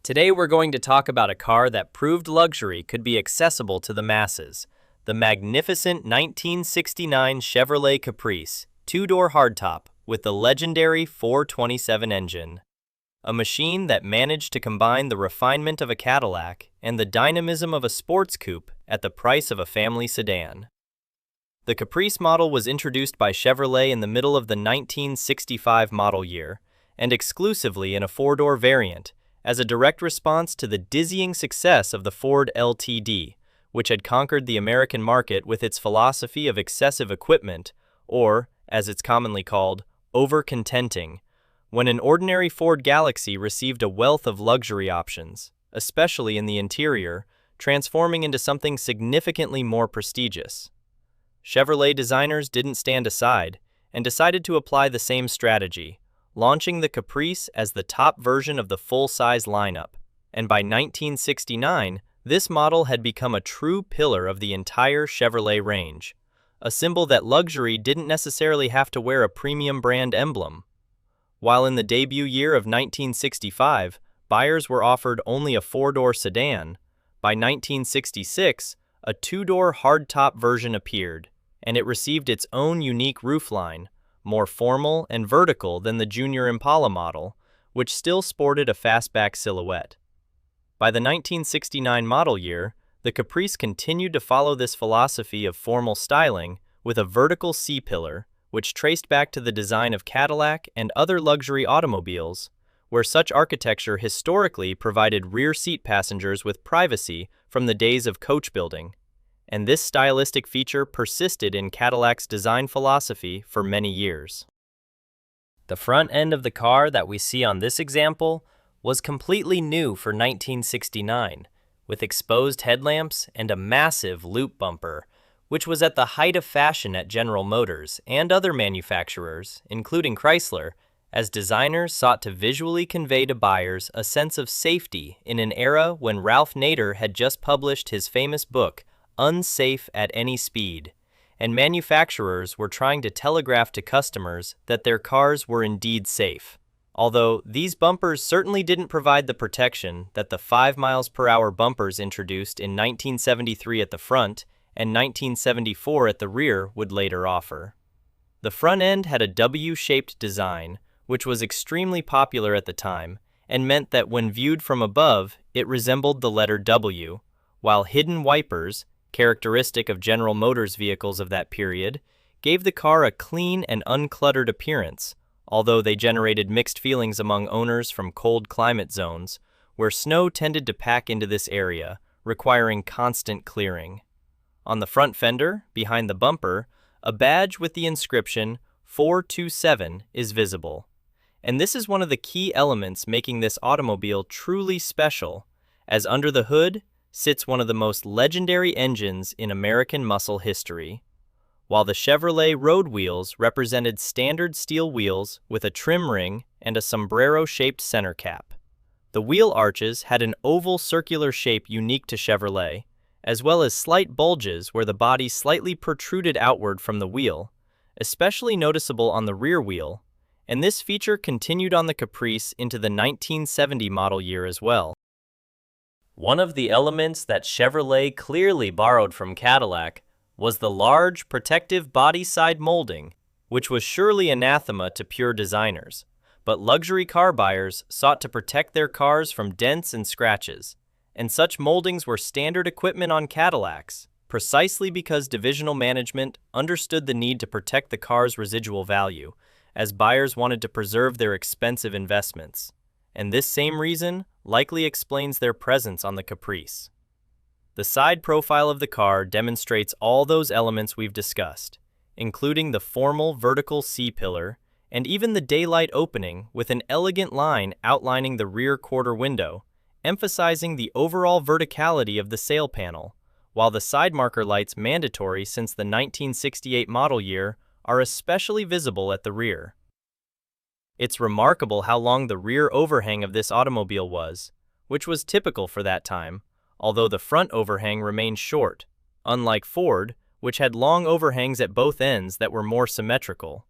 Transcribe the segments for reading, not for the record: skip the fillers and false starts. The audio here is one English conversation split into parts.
Today we're going to talk about a car that proved luxury could be accessible to the masses. The magnificent 1969 Chevrolet Caprice, two-door hardtop with the legendary 427 engine. A machine that managed to combine the refinement of a Cadillac and the dynamism of a sports coupe at the price of a family sedan. The Caprice model was introduced by Chevrolet in the middle of the 1965 model year, and exclusively in a four-door variant, as a direct response to the dizzying success of the Ford LTD, which had conquered the American market with its philosophy of excessive equipment, or, as it's commonly called, over-contenting, when an ordinary Ford Galaxy received a wealth of luxury options, especially in the interior, transforming into something significantly more prestigious. Chevrolet designers didn't stand aside and decided to apply the same strategy, launching the Caprice as the top version of the full-size lineup, and by 1969, this model had become a true pillar of the entire Chevrolet range, a symbol that luxury didn't necessarily have to wear a premium brand emblem. While in the debut year of 1965, buyers were offered only a four-door sedan, by 1966, a two-door hardtop version appeared, and it received its own unique roofline, more formal and vertical than the Junior Impala model, which still sported a fastback silhouette. By the 1969 model year, the Caprice continued to follow this philosophy of formal styling with a vertical C-pillar, which traced back to the design of Cadillac and other luxury automobiles, where such architecture historically provided rear seat passengers with privacy from the days of coach building. And this stylistic feature persisted in Cadillac's design philosophy for many years. The front end of the car that we see on this example was completely new for 1969, with exposed headlamps and a massive loop bumper, which was at the height of fashion at General Motors and other manufacturers, including Chrysler, as designers sought to visually convey to buyers a sense of safety in an era when Ralph Nader had just published his famous book, Unsafe at Any Speed, and manufacturers were trying to telegraph to customers that their cars were indeed safe. Although these bumpers certainly didn't provide the protection that the 5 miles per hour bumpers introduced in 1973 at the front and 1974 at the rear would later offer. The front end had a W-shaped design, which was extremely popular at the time, and meant that when viewed from above, it resembled the letter W, while hidden wipers, characteristic of General Motors vehicles of that period, gave the car a clean and uncluttered appearance, although they generated mixed feelings among owners from cold climate zones, where snow tended to pack into this area, requiring constant clearing. On the front fender, behind the bumper, a badge with the inscription 427 is visible. And this is one of the key elements making this automobile truly special, as under the hood sits one of the most legendary engines in American muscle history. While the Chevrolet road wheels represented standard steel wheels with a trim ring and a sombrero-shaped center cap, the wheel arches had an oval circular shape unique to Chevrolet, as well as slight bulges where the body slightly protruded outward from the wheel, especially noticeable on the rear wheel, and this feature continued on the Caprice into the 1970 model year as well. One of the elements that Chevrolet clearly borrowed from Cadillac was the large, protective body side molding, which was surely anathema to pure designers, but luxury car buyers sought to protect their cars from dents and scratches, and such moldings were standard equipment on Cadillacs, precisely because divisional management understood the need to protect the car's residual value, as buyers wanted to preserve their expensive investments. And this same reason likely explains their presence on the Caprice. The side profile of the car demonstrates all those elements we've discussed, including the formal vertical C-pillar and even the daylight opening with an elegant line outlining the rear quarter window, emphasizing the overall verticality of the sail panel, while the side marker lights, mandatory since the 1968 model year, are especially visible at the rear. It's remarkable how long the rear overhang of this automobile was, which was typical for that time, although the front overhang remained short, unlike Ford, which had long overhangs at both ends that were more symmetrical.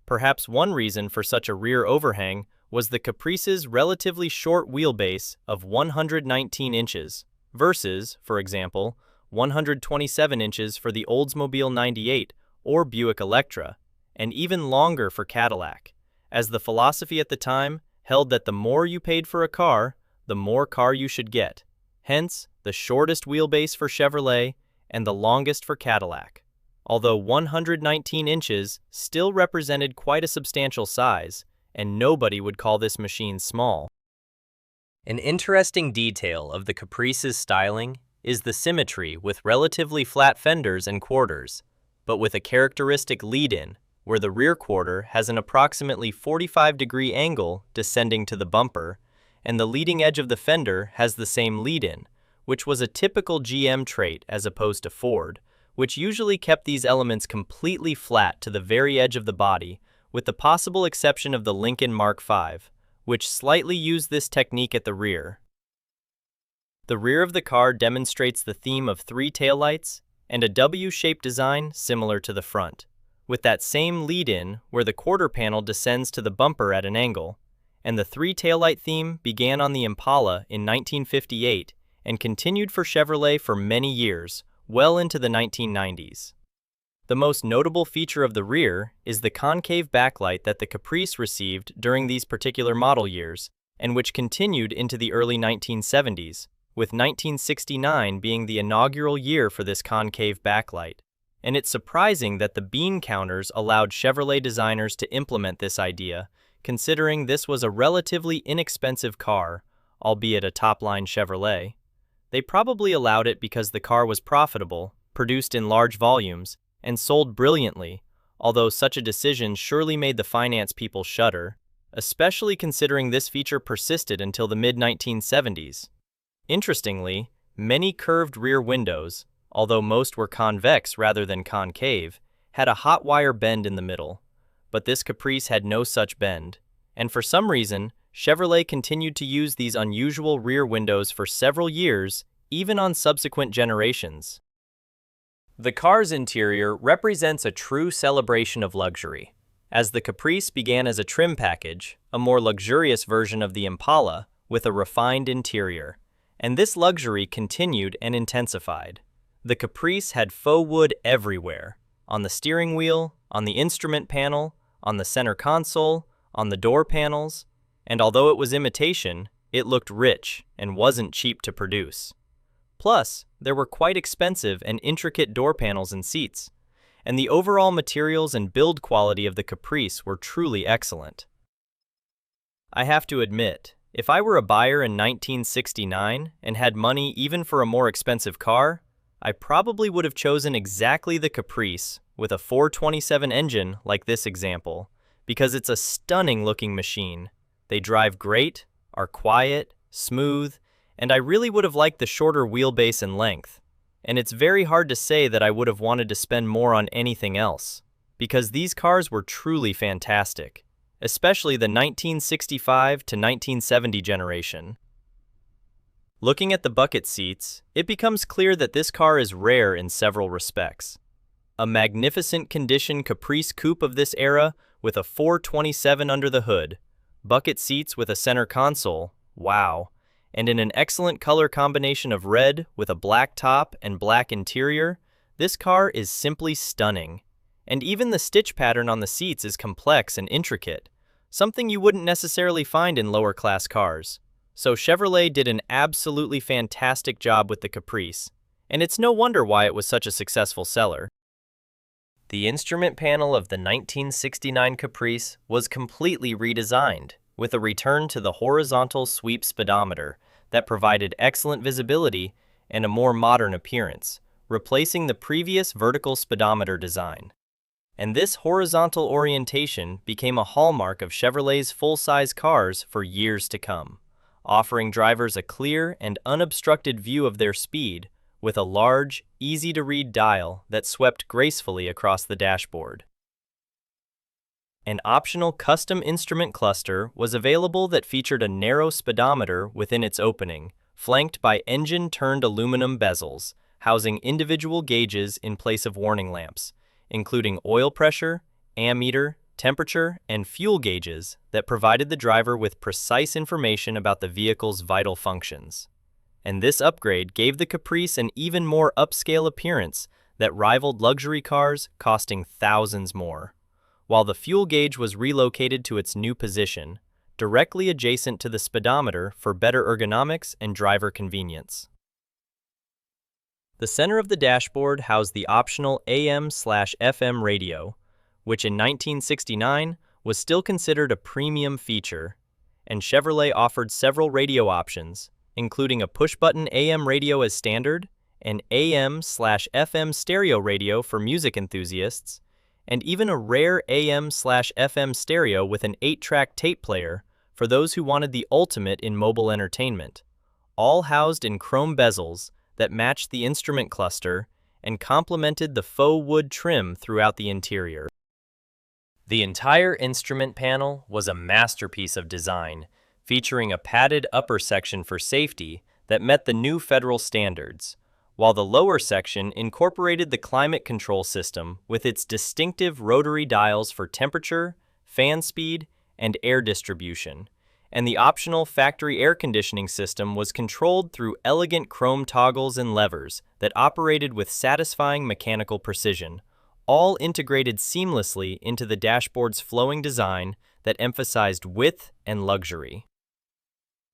Perhaps one reason for such a rear overhang was the Caprice's relatively short wheelbase of 119 inches versus, for example, 127 inches for the Oldsmobile 98 or Buick Electra, and even longer for Cadillac, as the philosophy at the time held that the more you paid for a car, the more car you should get. Hence, the shortest wheelbase for Chevrolet and the longest for Cadillac. Although 119 inches still represented quite a substantial size, and nobody would call this machine small. An interesting detail of the Caprice's styling is the symmetry with relatively flat fenders and quarters, but with a characteristic lead-in, where the rear quarter has an approximately 45-degree angle descending to the bumper, and the leading edge of the fender has the same lead-in, which was a typical GM trait as opposed to Ford, which usually kept these elements completely flat to the very edge of the body, with the possible exception of the Lincoln Mark V, which slightly used this technique at the rear. The rear of the car demonstrates the theme of three taillights and a W-shaped design similar to the front, with that same lead-in where the quarter panel descends to the bumper at an angle, and the three taillight theme began on the Impala in 1958 and continued for Chevrolet for many years, well into the 1990s. The most notable feature of the rear is the concave backlight that the Caprice received during these particular model years, and which continued into the early 1970s, with 1969 being the inaugural year for this concave backlight. And it's surprising that the bean counters allowed Chevrolet designers to implement this idea, considering this was a relatively inexpensive car, albeit a top-line Chevrolet. They probably allowed it because the car was profitable, produced in large volumes, and sold brilliantly, although such a decision surely made the finance people shudder, especially considering this feature persisted until the mid-1970s. Interestingly, many curved rear windows, although most were convex rather than concave, had a hot wire bend in the middle, but this Caprice had no such bend, and for some reason, Chevrolet continued to use these unusual rear windows for several years, even on subsequent generations. The car's interior represents a true celebration of luxury. As the Caprice began as a trim package, a more luxurious version of the Impala with a refined interior, and this luxury continued and intensified. The Caprice had faux wood everywhere, on the steering wheel, on the instrument panel, on the center console, on the door panels, and although it was imitation, it looked rich and wasn't cheap to produce. Plus, there were quite expensive and intricate door panels and seats, and the overall materials and build quality of the Caprice were truly excellent. I have to admit, if I were a buyer in 1969 and had money even for a more expensive car, I probably would have chosen exactly the Caprice with a 427 engine like this example, because it's a stunning-looking machine. They drive great, are quiet, smooth, and I really would have liked the shorter wheelbase and length. And it's very hard to say that I would have wanted to spend more on anything else, because these cars were truly fantastic, especially the 1965 to 1970 generation. Looking at the bucket seats, it becomes clear that this car is rare in several respects. A magnificent condition Caprice coupe of this era with a 427 under the hood, bucket seats with a center console, wow, and in an excellent color combination of red with a black top and black interior, this car is simply stunning. And even the stitch pattern on the seats is complex and intricate, something you wouldn't necessarily find in lower-class cars. So Chevrolet did an absolutely fantastic job with the Caprice, and it's no wonder why it was such a successful seller. The instrument panel of the 1969 Caprice was completely redesigned, with a return to the horizontal sweep speedometer that provided excellent visibility and a more modern appearance, replacing the previous vertical speedometer design. And this horizontal orientation became a hallmark of Chevrolet's full-size cars for years to come, offering drivers a clear and unobstructed view of their speed with a large, easy-to-read dial that swept gracefully across the dashboard. An optional custom instrument cluster was available that featured a narrow speedometer within its opening, flanked by engine-turned aluminum bezels, housing individual gauges in place of warning lamps, including oil pressure, ammeter, temperature, and fuel gauges that provided the driver with precise information about the vehicle's vital functions. And this upgrade gave the Caprice an even more upscale appearance that rivaled luxury cars costing thousands more, while the fuel gauge was relocated to its new position, directly adjacent to the speedometer for better ergonomics and driver convenience. The center of the dashboard housed the optional AM/FM radio, which in 1969 was still considered a premium feature, and Chevrolet offered several radio options, including a push-button AM radio as standard, an AM/FM stereo radio for music enthusiasts, and even a rare AM/FM stereo with an 8-track tape player for those who wanted the ultimate in mobile entertainment, all housed in chrome bezels that matched the instrument cluster and complemented the faux wood trim throughout the interior. The entire instrument panel was a masterpiece of design, featuring a padded upper section for safety that met the new federal standards, while the lower section incorporated the climate control system with its distinctive rotary dials for temperature, fan speed, and air distribution, and the optional factory air conditioning system was controlled through elegant chrome toggles and levers that operated with satisfying mechanical precision, all integrated seamlessly into the dashboard's flowing design that emphasized width and luxury.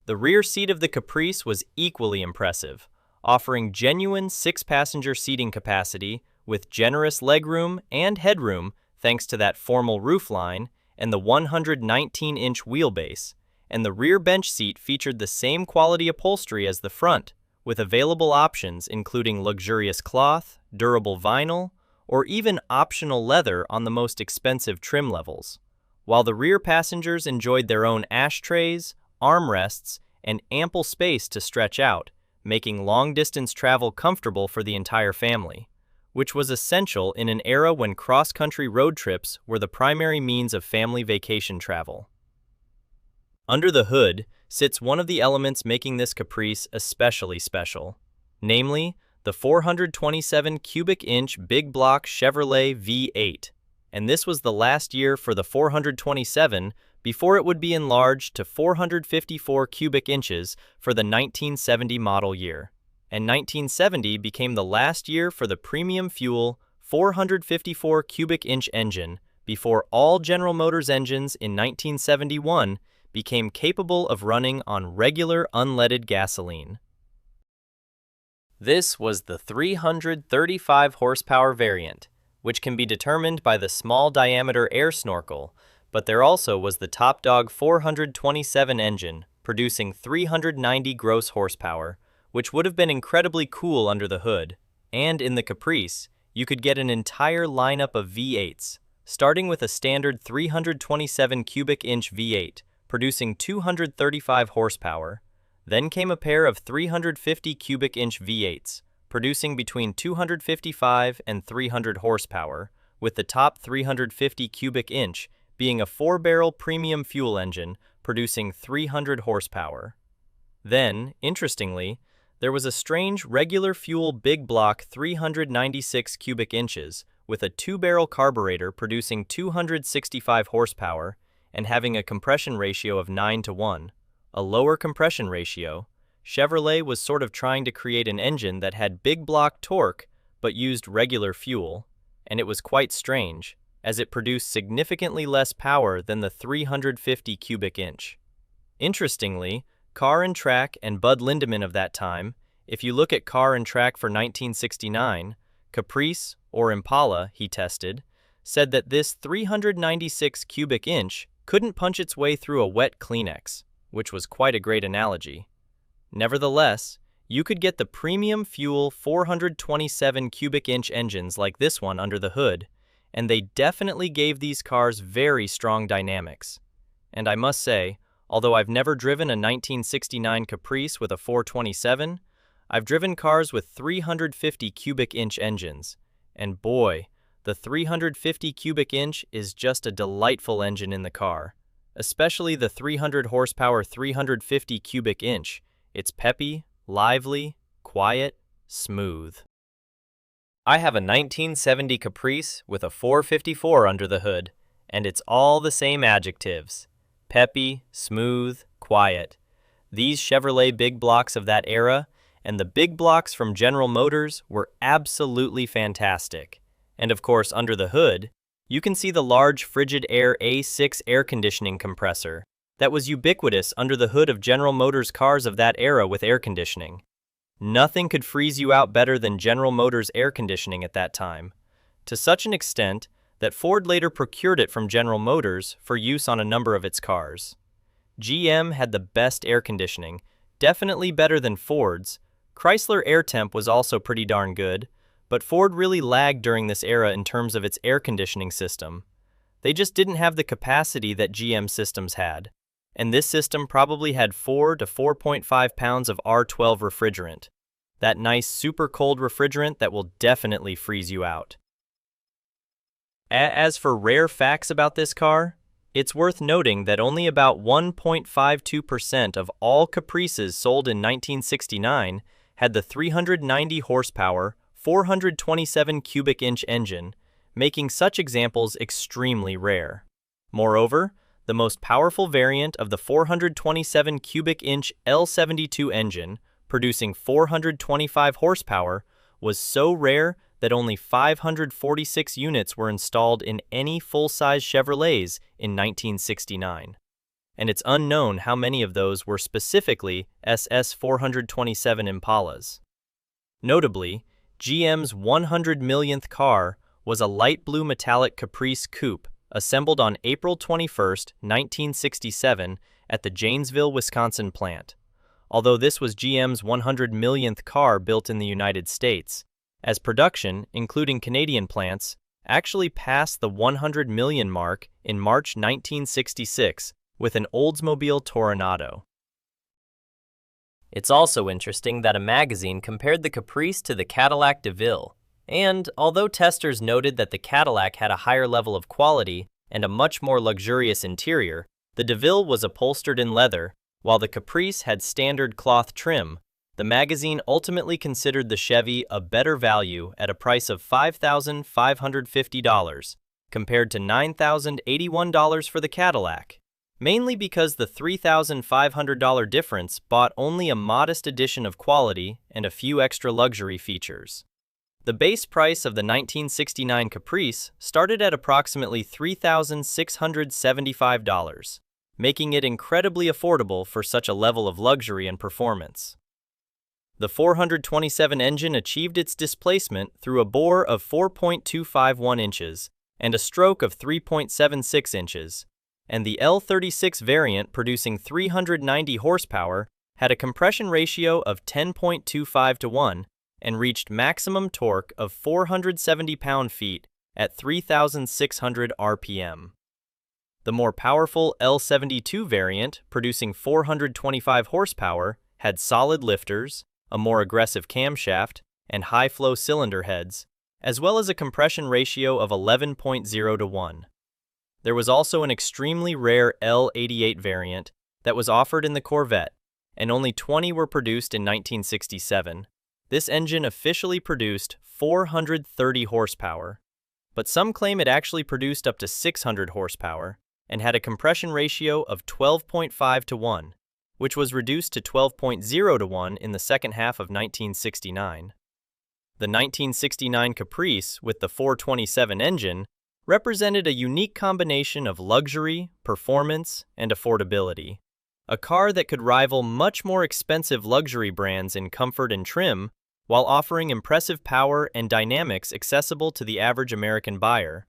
The rear seat of the Caprice was equally impressive, offering genuine 6-passenger seating capacity with generous legroom and headroom thanks to that formal roofline and the 119-inch wheelbase, and the rear bench seat featured the same quality upholstery as the front, with available options including luxurious cloth, durable vinyl, or even optional leather on the most expensive trim levels, while the rear passengers enjoyed their own ashtrays, armrests, and ample space to stretch out, making long-distance travel comfortable for the entire family, which was essential in an era when cross-country road trips were the primary means of family vacation travel. Under the hood sits one of the elements making this Caprice especially special, namely the 427 cubic inch big block Chevrolet V8, and this was the last year for the 427 before it would be enlarged to 454 cubic inches for the 1970 model year, and 1970 became the last year for the premium fuel 454 cubic inch engine before all General Motors engines in 1971 became capable of running on regular unleaded gasoline. This was the 335 horsepower variant, which can be determined by the small diameter air snorkel, but there also was the top dog 427 engine, producing 390 gross horsepower, which would have been incredibly cool under the hood. And in the Caprice, you could get an entire lineup of V8s, starting with a standard 327 cubic inch V8, producing 235 horsepower. Then came a pair of 350 cubic inch V8s, producing between 255 and 300 horsepower, with the top 350 cubic inch being a 4-barrel premium fuel engine producing 300 horsepower. Then, interestingly, there was a strange regular fuel big block 396 cubic inches with a 2-barrel carburetor producing 265 horsepower and having a compression ratio of 9:1. A lower compression ratio. Chevrolet was sort of trying to create an engine that had big block torque but used regular fuel, and it was quite strange, as it produced significantly less power than the 350 cubic inch. Interestingly, Car and Track and Bud Lindemann of that time, if you look at Car and Track for 1969, Caprice, or Impala, he tested, said that this 396 cubic inch couldn't punch its way through a wet Kleenex, which was quite a great analogy. Nevertheless, you could get the premium fuel 427 cubic inch engines like this one under the hood, and they definitely gave these cars very strong dynamics. And I must say, although I've never driven a 1969 Caprice with a 427, I've driven cars with 350 cubic inch engines, and boy, the 350 cubic inch is just a delightful engine in the car, especially the 300 horsepower 350 cubic inch. It's peppy, lively, quiet, smooth. I have a 1970 Caprice with a 454 under the hood, And it's all the same adjectives: peppy, smooth, quiet. These Chevrolet big blocks of that era and the big blocks from General Motors were absolutely fantastic. And of course, under the hood, you can see the large Frigid Air A6 air conditioning compressor that was ubiquitous under the hood of General Motors cars of that era with air conditioning. Nothing could freeze you out better than General Motors air conditioning at that time, to such an extent that Ford later procured it from General Motors for use on a number of its cars. GM had the best air conditioning, definitely better than Ford's. Chrysler AirTemp was also pretty darn good, but Ford really lagged during this era in terms of its air conditioning system. They just didn't have the capacity that GM systems had, and this system probably had 4 to 4.5 pounds of R12 refrigerant, that nice super cold refrigerant that will definitely freeze you out. As for rare facts about this car, it's worth noting that only about 1.52% of all Caprices sold in 1969 had the 390 horsepower, 427 cubic inch engine, making such examples extremely rare. Moreover, the most powerful variant of the 427 cubic inch L72 engine, producing 425 horsepower, was so rare that only 546 units were installed in any full-size Chevrolets in 1969. And it's unknown how many of those were specifically SS 427 Impalas. Notably, GM's 100 millionth car was a light blue metallic Caprice coupe assembled on April 21, 1967 at the Janesville, Wisconsin plant. Although this was GM's 100 millionth car built in the United States, as production, including Canadian plants, actually passed the 100 million mark in March 1966 with an Oldsmobile Toronado. It's also interesting that a magazine compared the Caprice to the Cadillac DeVille, and although testers noted that the Cadillac had a higher level of quality and a much more luxurious interior, the DeVille was upholstered in leather, while the Caprice had standard cloth trim. The magazine ultimately considered the Chevy a better value at a price of $5,550 compared to $9,081 for the Cadillac, mainly because the $3,500 difference bought only a modest addition of quality and a few extra luxury features. The base price of the 1969 Caprice started at approximately $3,675, making it incredibly affordable for such a level of luxury and performance. The 427 engine achieved its displacement through a bore of 4.251 inches and a stroke of 3.76 inches, and the L36 variant, producing 390 horsepower, had a compression ratio of 10.25 to 1 and reached maximum torque of 470 pound-feet at 3,600 RPM. The more powerful L72 variant, producing 425 horsepower, had solid lifters, a more aggressive camshaft, and high-flow cylinder heads, as well as a compression ratio of 11.0 to 1. There was also an extremely rare L88 variant that was offered in the Corvette, and only 20 were produced in 1967. This engine officially produced 430 horsepower, but some claim it actually produced up to 600 horsepower and had a compression ratio of 12.5 to 1, which was reduced to 12.0 to 1 in the second half of 1969. The 1969 Caprice with the 427 engine represented a unique combination of luxury, performance, and affordability. A car that could rival much more expensive luxury brands in comfort and trim, while offering impressive power and dynamics accessible to the average American buyer.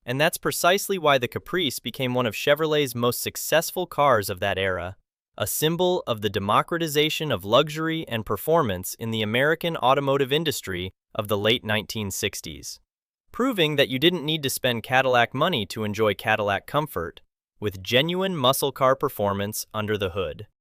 And that's precisely why the Caprice became one of Chevrolet's most successful cars of that era, a symbol of the democratization of luxury and performance in the American automotive industry of the late 1960s, proving that you didn't need to spend Cadillac money to enjoy Cadillac comfort, with genuine muscle car performance under the hood.